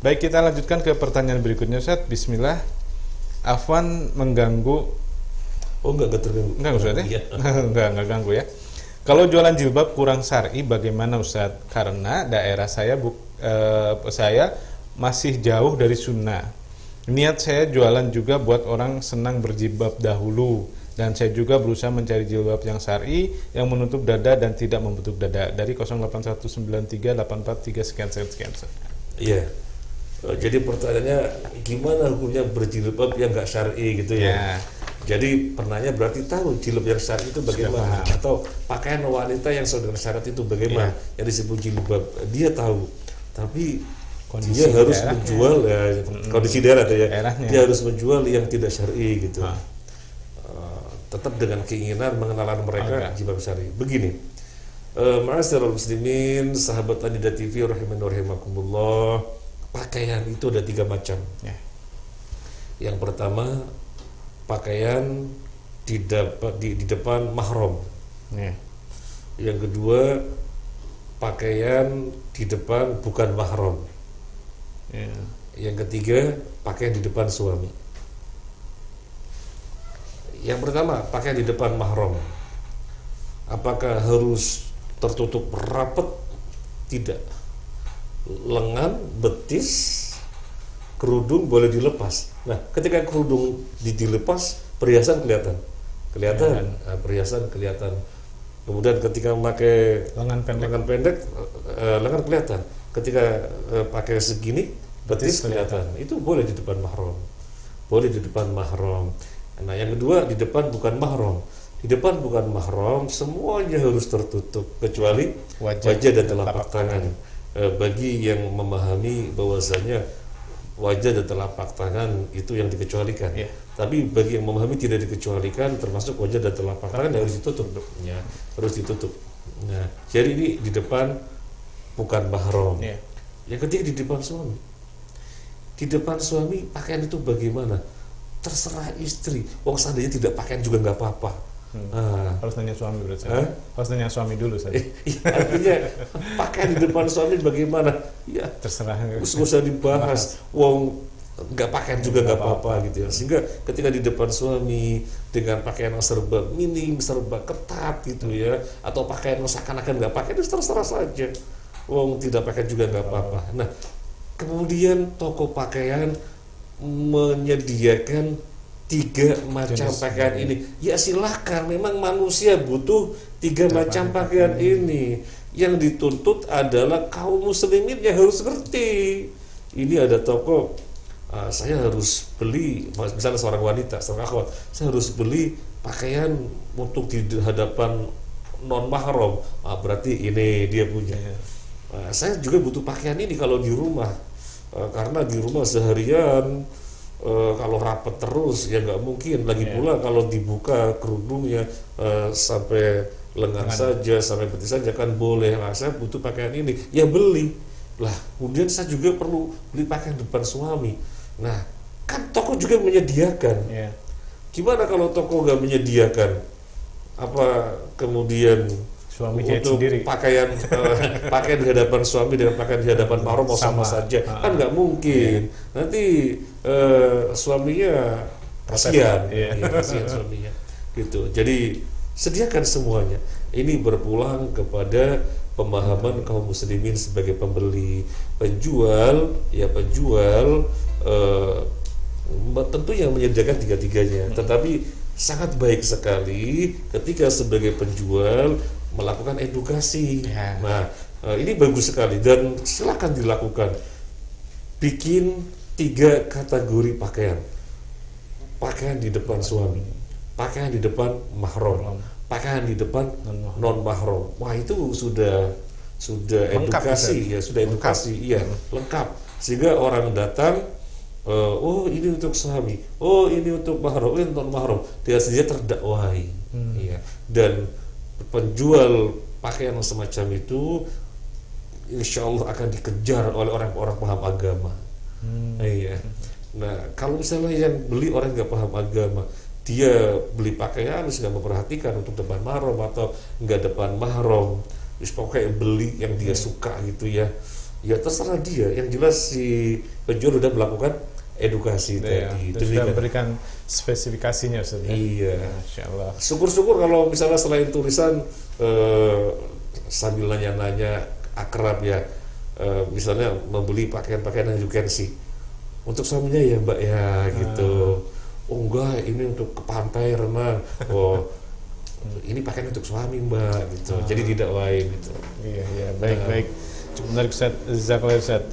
Baik, kita lanjutkan ke pertanyaan berikutnya, Ustaz. Bismillah. Afwan mengganggu. Oh, enggak terganggu. Enggak, Ustaz ya? Iya. Enggak ganggu ya. Kalau jualan jilbab kurang syar'i bagaimana, Ustaz? Karena daerah saya saya masih jauh dari sunnah. Niat saya jualan juga buat orang senang berjilbab dahulu, dan saya juga berusaha mencari jilbab yang syar'i yang menutup dada dan tidak membentuk dada. Dari 08193843 sekian. Iya. Jadi pertanyaannya gimana hukumnya berjilbab yang nggak syar'i gitu ya. Jadi pernahnya berarti tahu jilbab yang syar'i itu bagaimana, atau pakaian wanita yang sesuai dengan syarat itu bagaimana, yang disebut jilbab dia tahu, tapi Kondisi dia harus daerahnya. menjual ya, kondisi daerah tuh ya, Daerahnya. dia harus menjual yang tidak syar'i gitu. Tetap dengan keinginan mengenalan mereka jilbab syar'i. Begini, ma'asyiral muslimin, sahabat Anida TV rahimani wa rahimakumullah, pakaian itu ada 3 macam. Yang pertama, pakaian di depan mahram. Yang kedua, pakaian di depan bukan mahram. Yang ketiga, pakaian di depan suami. Yang pertama, pakaian di depan mahram. Apakah harus tertutup rapat? Tidak. Lengan, betis, kerudung boleh dilepas. Nah, ketika kerudung dilepas, perhiasan kelihatan. Perhiasan kelihatan. Kemudian ketika memakai lengan pendek, lengan kelihatan. Ketika pakai segini, betis kelihatan. Itu boleh di depan mahram. Boleh di depan mahram. Nah, yang kedua, di depan bukan mahram. Di depan bukan mahram, semuanya harus tertutup kecuali wajah dan telapak tangan. Bagi yang memahami bahwasanya wajah dan telapak tangan itu yang dikecualikan. Tapi bagi yang memahami tidak dikecualikan, termasuk wajah dan telapak tangan harus ditutup. Harus ditutup. Nah, jadi ini di depan bukan mahram. Yang ketiga, di depan suami. Di depan suami pakaian itu bagaimana? Terserah istri. Wong seandainya tidak pakaian juga nggak apa-apa. Harus nanya suami berarti. Harus nanya suami dulu saja. Artinya pakaian di depan suami bagaimana? Ya terserah. Gak usah dibahas. Wong nggak pakaian juga nggak apa-apa gitu ya. Sehingga ketika di depan suami dengan pakaian yang serba minim, serba ketat gitu ya, atau pakaian yang seakan-akan nggak pakai, itu terserah saja. Wong tidak pakai juga nggak apa-apa. Nah, kemudian toko pakaian menyediakan 3 macam pakaian ini. Ya silahkan, memang manusia butuh 3 macam pakaian ini. Yang dituntut adalah kaum muslimin yang harus ngerti. Ini ada toko, saya harus beli, misalnya seorang wanita, seorang akhwat, saya harus beli pakaian untuk di hadapan non mahram. Berarti ini dia punya. Saya juga butuh pakaian ini kalau di rumah, karena di rumah seharian kalau rapat terus ya nggak mungkin. Lagi pula kalau dibuka kerudungnya sampai lengan saja, sampai betis saja kan boleh. Nah, saya butuh pakaian ini, ya beli lah. Kemudian saya juga perlu beli pakaian depan suami. Nah, kan toko juga menyediakan. Gimana kalau toko nggak menyediakan? Apa kemudian suami untuk sendiri pakaian pakaian di hadapan suami dengan pakaian di hadapan mahram mau sama saja? Kan nggak mungkin. Nanti suaminya kasihan, kasihan suaminya gitu. Jadi sediakan semuanya. Ini berpulang kepada pemahaman kaum muslimin sebagai pembeli. Penjual tentu yang menyediakan 3-tiganya, tetapi sangat baik sekali ketika sebagai penjual melakukan edukasi. Nah, ini bagus sekali dan silakan dilakukan. Bikin 3 kategori pakaian. Pakaian di depan suami, pakaian di depan mahram, pakaian di depan non mahram. Wah, itu sudah edukasi ya, sudah edukasi, iya, lengkap. Sehingga orang datang, oh ini untuk suami, oh ini untuk mahram, ini untuk mahram, dia saja terdakwai. Iya. Dan penjual pakaian semacam itu insya Allah akan dikejar oleh orang-orang paham agama. Iya. Nah, kalau misalnya yang beli orang nggak paham agama, dia beli pakaian terus nggak memperhatikan untuk depan mahram atau nggak depan mahram, terus pokoknya beli yang dia suka gitu ya. Ya terserah dia. Yang jelas si penjual udah melakukan edukasi Ya, tadi. terus sudah memberikan spesifikasinya Ustaz. Iya. Masya Allah. Syukur-syukur kalau misalnya selain tulisan sambil nanya-nanya akrab ya, misalnya membeli pakaian-pakaian yang you can see. Untuk suaminya ya Mbak ya gitu. Oh enggak, ini untuk ke pantai renang. Oh ini pakaian untuk suami Mbak gitu. Jadi tidak lain gitu. Iya, baik. Cukup menarik Ustaz. Jazakallah Ustaz.